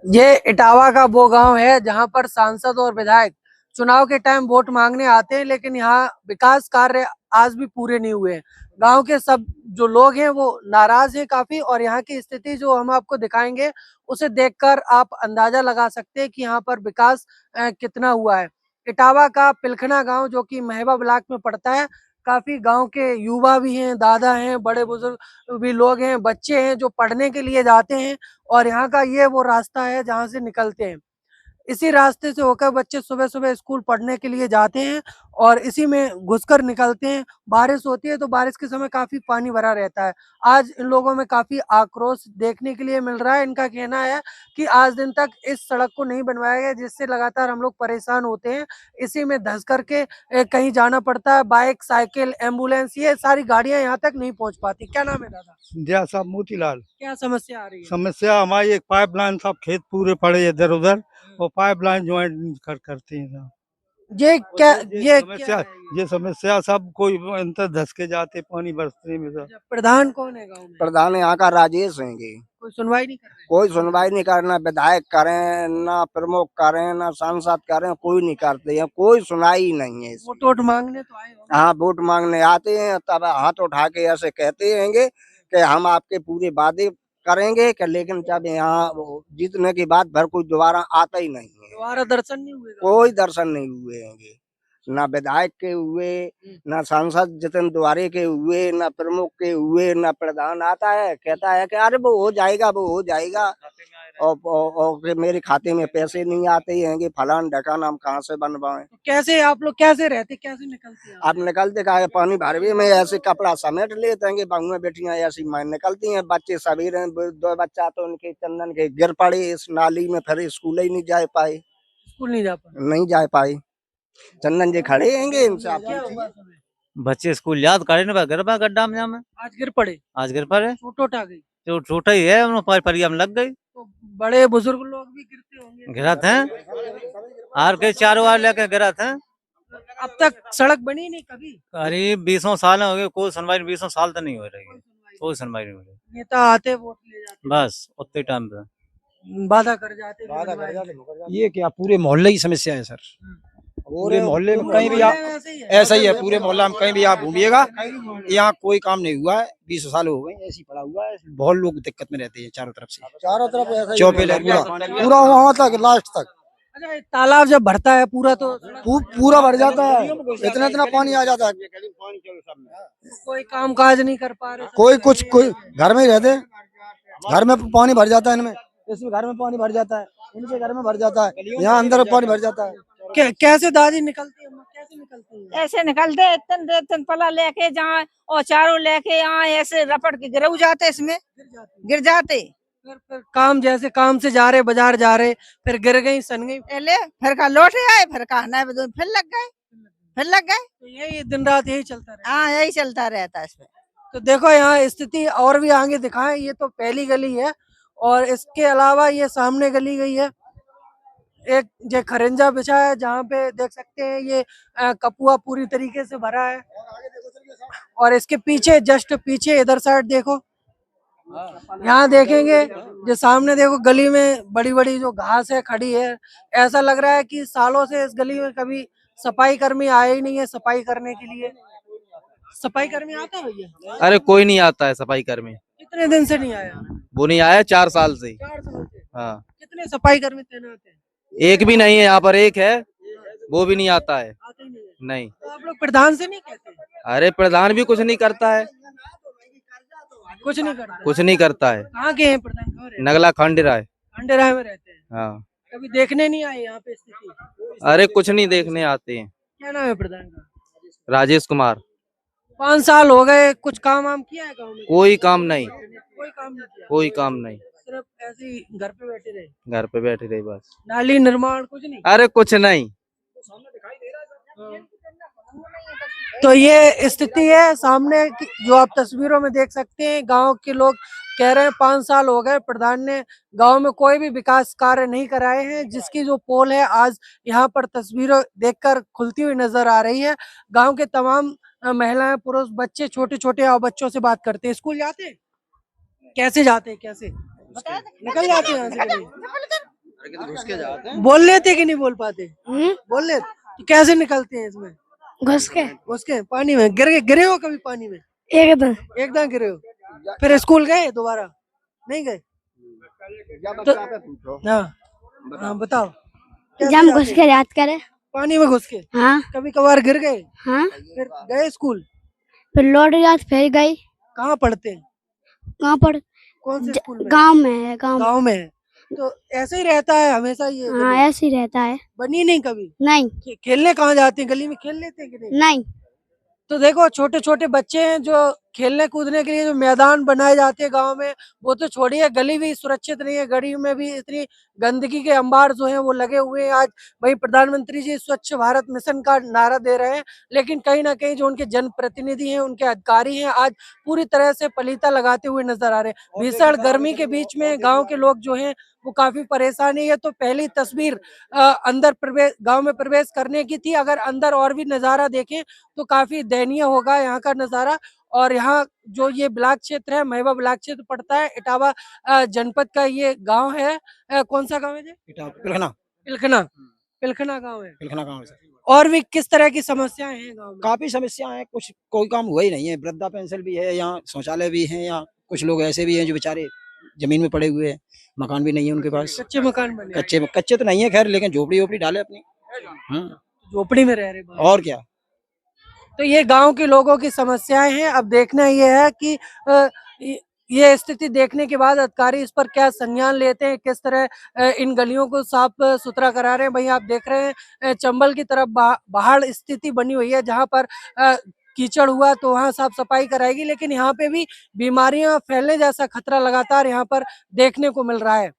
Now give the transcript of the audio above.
ये इटावा का वो गांव है जहां पर सांसद और विधायक चुनाव के टाइम वोट मांगने आते हैं, लेकिन यहाँ विकास कार्य आज भी पूरे नहीं हुए हैं। गांव के सब जो लोग हैं वो नाराज हैं काफी, और यहाँ की स्थिति जो हम आपको दिखाएंगे उसे देखकर आप अंदाजा लगा सकते हैं कि यहाँ पर विकास कितना हुआ है। इटावा का पिलखना गांव जो कि महवा ब्लॉक में पड़ता है, काफी गांव के युवा भी हैं, दादा हैं, बड़े बुजुर्ग भी लोग हैं, बच्चे हैं जो पढ़ने के लिए जाते हैं, और यहाँ का ये वो रास्ता है जहाँ से निकलते हैं। इसी रास्ते से होकर बच्चे सुबह सुबह स्कूल पढ़ने के लिए जाते हैं और इसी में घुसकर निकलते हैं। बारिश होती है तो बारिश के समय काफी पानी भरा रहता है। आज इन लोगों में काफी आक्रोश देखने के लिए मिल रहा है। इनका कहना है कि आज दिन तक इस सड़क को नहीं बनवाया गया, जिससे लगातार हम लोग परेशान होते हैं। इसी में धंस करके कहीं जाना पड़ता है। बाइक, साइकिल, एम्बुलेंस, ये सारी गाड़ियां यहाँ तक नहीं पहुंच पाती। क्या नाम है दादा? जय साहब मोतीलाल। क्या समस्या आ रही है? समस्या हमारी एक पाइपलाइन, सब खेत पूरे पड़े इधर उधर, और पाइपलाइन ज्वाइंट करते हैं साहब। ये क्या, ये समस्या, क्या है ये समस्या सब कोई अंतर धस के जाते पानी बरसने में सब। प्रधान कौन है गाँव में? प्रधान यहाँ का राजेश हैंगे। कोई सुनवाई नहीं कर रहे? कोई सुनवाई नहीं करना, विधायक करें ना प्रमुख करें ना सांसद करें, कोई नहीं करते हैं, कोई सुनाई नहीं है। वोट वोट मांगने तो आए हो? हाँ, वोट मांगने आते हैं तब हाथ उठा के ऐसे कहते हैंगे कि हम आपके पूरे वादे करेंगे कि, लेकिन जब यहाँ जीतने के बाद भर कोई दोबारा आता ही नहीं है। दोबारा दर्शन नहीं हुए? कोई दर्शन नहीं हुए हैंगे, ना विधायक के हुए, ना सांसद जितन द्वारे के हुए, ना प्रमुख के हुए, ना प्रधान आता है कहता है कि अरे वो हो जाएगा, वो हो जाएगा, और मेरे खाते में पैसे नहीं आते हैंगे, फलान ढकान हम कहाँ से बनवाएं। तो कैसे आप लोग कैसे रहते, कैसे निकलते हैं? आप निकलते का पानी भरवे में ऐसे कपड़ा समेट लेते हैं, बहुएं बेटियां ऐसी मां निकलती हैं, बच्चे सवेरे दो बच्चा तो उनके चंदन के गिर पड़े इस नाली में, फिर स्कूल ही नहीं जा पाए, स्कूल नहीं जा पाए? नहीं जा पाए। चंदन जी खड़े हैंगे, इनसे आप क्या हुआ समय? बच्चे स्कूल याद करे ना गरबा गड्ढा में जामे आज गिर पड़े? आज गिर पड़े चोट वोट आ गई? जो छोटा ही है उन्होंने परिया में लग गई। तो बड़े बुजुर्ग लोग भी गिरते होंगे? गिरत हैं आर के चारों वार लेके गिरत हैं। अब तक सड़क बनी नहीं कभी? करीब 20 साल हो गए, कोई सुनवाई 20 साल तो नहीं हो रही है, कोई सुनवाई नहीं हो रही। नेता आते वोट ले जाते, बस उतने टाइम पे वादा कर जाते। ये क्या पूरे मोहल्ले की समस्या है सर। पूरे मोहल्ले में कहीं भी आप, ऐसा ही है पूरे मोहल्ला में कहीं भी आप घूमिएगा, यहाँ कोई काम नहीं हुआ है। 20 साल हो गए ऐसे ही पड़ा हुआ है। बहुत लोग दिक्कत में रहते हैं चारों तरफ से, चारों तरफ चौपे पूरा वहाँ तक लास्ट तक अच्छा, तालाब जब भरता है पूरा तो पूरा भर जाता है, इतना इतना पानी आ जाता है। कोई काम काज नहीं कर पा रहे? कोई घर में ही रहते, घर में पानी भर जाता है, इनमें इसमें घर में पानी भर जाता है, इनके घर में भर जाता है, यहाँ अंदर पानी भर जाता है। कैसे दादी निकलती है, कैसे निकलती है? ऐसे निकलते इतन पला लेके जहाँ और चारों लेके यहाँ ऐसे रपट के गिर जाते, इसमें गिर जाते। फिर काम, जैसे काम से जा रहे, बाजार जा रहे, फिर गिर गई, सन गई, पहले फिर का लौटे आए, फिर का नहीं फिर लग गए, फिर लग गए। तो यही दिन रात यही चलता रहता है। हाँ, यही चलता रहता है इसमें। तो देखो यहाँ स्थिति और भी आगे दिखाएं। ये तो पहली गली है और इसके अलावा ये सामने गली गई है, एक जो खरंजा बिछा है जहाँ पे देख सकते हैं ये कपुआ पूरी तरीके से भरा है, और इसके पीछे, जस्ट पीछे इधर साइड देखो, यहाँ देखेंगे जो सामने देखो गली में बड़ी बड़ी जो घास है खड़ी है। ऐसा लग रहा है कि सालों से इस गली में कभी सफाई कर्मी आए ही नहीं है सफाई करने के लिए। सफाई कर्मी आता है भैया? अरे कोई नहीं आता है सफाई कर्मी। कितने दिन से नहीं आया? वो नहीं आया 4 साल से। 4 साल से? हाँ, कितने सफाई कर्मी तैनात हैं? एक भी नहीं है यहाँ पर, एक है वो भी नहीं आता है। आते ही नहीं है? नहीं, तो आप लोग प्रधान से नहीं कहते? अरे प्रधान भी कुछ नहीं करता है, कुछ नहीं करते? कुछ नहीं करता है। कहाँ के हैं प्रधान? कहाँ रहते हैं? नगला खंडेरा है। खंडेराय में रहते हैं? हाँ, कभी देखने नहीं आए यहाँ पे स्थिति? अरे कुछ नहीं देखने आते हैं। क्या नाम है प्रधान का? राजेश कुमार। 5 साल हो गए, कुछ काम वाम किया है गाँव में? कोई काम नहीं, कोई काम नहीं किया? कोई काम नहीं, सिर्फ ऐसे ही घर पे बैठे रहे? घर पे बैठे रहे बस। नाली निर्माण कुछ नहीं? अरे कुछ नहीं। तो ये स्थिति है सामने जो आप तस्वीरों में देख सकते हैं। गांव के लोग कह रहे हैं 5 साल हो गए, प्रधान ने गांव में कोई भी विकास कार्य नहीं कराए हैं, जिसकी जो पोल है आज यहाँ पर तस्वीरों देखकर खुलती हुई नजर आ रही है। गांव के तमाम महिलाएं, पुरुष, बच्चे, छोटे छोटे और बच्चों से बात करते हैं। स्कूल जाते हैं? कैसे जाते हैं, कैसे निकल जाते हैं यहाँ से? के तो घुस के जाते हैं। बोल लेते कि नहीं बोल पाते? बोल लेते तो कैसे निकलते हैं इसमें? घुस के घुस के पानी में गिरे हो कभी पानी में? एकदम एकदम गिरे हो? फिर स्कूल गए दोबारा? नहीं गए? तो हाँ बताओ कैसे जम जाते घुस हैं? के याद करे। पानी में घुस के हाँ कभी कभार गिर गए हाँ फिर गए स्कूल? फिर लौट गया फिर गई। कहाँ पढ़ते हैं? कहाँ पर? कौन से स्कूल में? गांव में है गांव में। गाँव में है। तो ऐसे ही रहता है हमेशा ये हाँ गली? ऐसे ही रहता है। बनी नहीं कभी? नहीं खेलने कहाँ जाते हैं? गली में खेल लेते हैं कि नहीं? नहीं तो देखो छोटे छोटे बच्चे हैं जो खेलने कूदने के लिए जो मैदान बनाए जाते हैं गांव में, वो तो छोड़िए गली भी सुरक्षित नहीं है। गली में भी इतनी गंदगी के अंबार जो हैं वो लगे हुए हैं। आज वही प्रधानमंत्री जी स्वच्छ भारत मिशन का नारा दे रहे हैं, लेकिन कहीं ना कहीं जो उनके जनप्रतिनिधि हैं, उनके अधिकारी हैं, आज पूरी तरह से पलीता लगाते हुए नजर आ रहे हैं। भीषण गर्मी के बीच में गाँव के लोग जो हैं वो काफी परेशानी है। तो पहली तस्वीर अंदर प्रवेश गांव में प्रवेश करने की थी। अगर अंदर और भी नजारा देखें तो काफी दयनीय होगा यहाँ का नजारा। और यहाँ जो ये ब्लॉक क्षेत्र है, महबा ब्लॉक क्षेत्र पड़ता है, इटावा जनपद का ये गांव है। कौन सा गांव है जी? पिलखना पिलखना। पिलखना गांव है। पिलखना गाँव से और भी किस तरह की समस्याएं हैं गांव में? काफी समस्याएं हैं, कुछ कोई काम हुआ ही नहीं है। वृद्धा पेंशन भी है, यहाँ शौचालय भी है, यहाँ कुछ लोग ऐसे भी हैं जो बेचारे जमीन में पड़े हुए हैं, मकान भी नहीं है उनके पास। कच्चे मकान बने? कच्चे तो नहीं है खैर, लेकिन झोपड़ी वोपड़ी डाले अपनी। झोपड़ी में रह रहे हैं। और क्या। तो ये गांव के लोगों की समस्याएं हैं। अब देखना ये है कि ये स्थिति देखने के बाद अधिकारी इस पर क्या संज्ञान लेते हैं, किस तरह इन गलियों को साफ सुथरा करा रहे हैं। वहीं आप देख रहे हैं चंबल की तरफ बाहर स्थिति बनी हुई है, जहां पर कीचड़ हुआ तो वहां साफ सफाई कराएगी, लेकिन यहाँ पे भी बीमारियां फैलने जैसा खतरा लगातार यहाँ पर देखने को मिल रहा है।